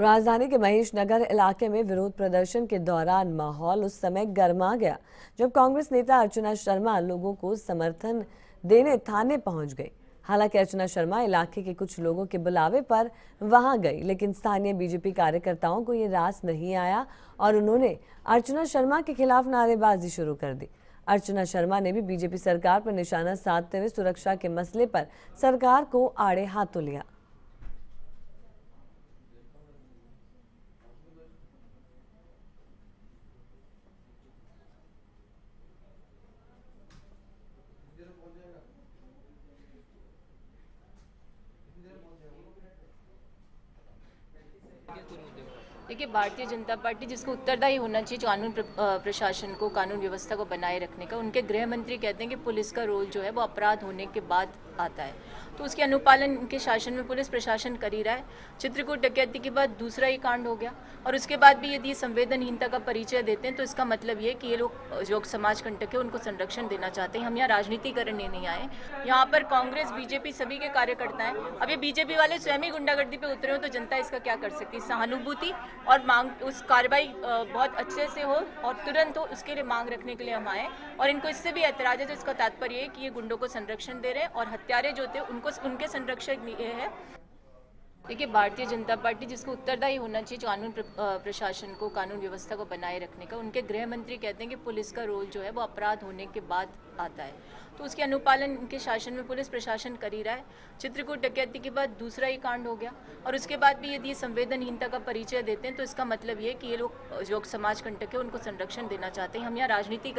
राजधानी के महेश नगर इलाके में विरोध प्रदर्शन के दौरान माहौल उस समय गर्मा गया जब कांग्रेस नेता अर्चना शर्मा लोगों को समर्थन देने थाने पहुंच गई। हालांकि अर्चना शर्मा इलाके के कुछ लोगों के बुलावे पर वहां गई, लेकिन स्थानीय बीजेपी कार्यकर्ताओं को ये रास नहीं आया और उन्होंने अर्चना शर्मा के खिलाफ नारेबाजी शुरू कर दी। अर्चना शर्मा ने भी बीजेपी सरकार पर निशाना साधते हुए सुरक्षा के मसले पर सरकार को आड़े हाथों लिया। देखिए, भारतीय जनता पार्टी जिसको उत्तरदायी होना चाहिए कानून प्रशासन को, कानून व्यवस्था को बनाए रखने का, उनके गृह मंत्री कहते हैं कि पुलिस का रोल जो है वो अपराध होने के बाद आता है, तो उसके अनुपालन इनके शासन में पुलिस प्रशासन कर ही रहा है। चित्रकूट डकैती के बाद दूसरा ही कांड हो गया और उसके बाद भी यदि संवेदनहीनता का परिचय देते हैं तो इसका मतलब ये कि ये लोग जो समाज कंटक है उनको संरक्षण देना चाहते हैं। हम यहाँ राजनीति करने नहीं आए, यहाँ पर कांग्रेस बीजेपी सभी के कार्यकर्ता हैं। अब ये बीजेपी वाले स्वयं ही गुंडागर्दी पे उतरे हो तो जनता इसका क्या कर सकती है? सहानुभूति और मांग, उस कार्रवाई बहुत अच्छे से हो और तुरंत हो, उसके लिए मांग रखने के लिए हम आए। और इनको इससे भी ऐतराज है, तो इसका तात्पर्य है कि ये गुंडों को संरक्षण दे रहे हैं और हत्यारे जो थे उनको उनके संरक्षक ये है। देखिए, भारतीय जनता पार्टी जिसको उत्तरदायी होना चाहिए कानून प्रशासन को, कानून व्यवस्था को बनाए रखने का, उनके गृह मंत्री कहते हैं कि पुलिस का रोल जो है वो अपराध होने के बाद आता है, तो उसके अनुपालन इनके शासन में पुलिस प्रशासन कर ही रहा है। चित्रकूट डकैती के बाद दूसरा ही कांड हो गया और उसके बाद भी यदि संवेदनहीनता का परिचय देते हैं तो इसका मतलब ये कि ये लोग जो समाज कंटक है उनको संरक्षण देना चाहते हैं। हम यहाँ राजनीति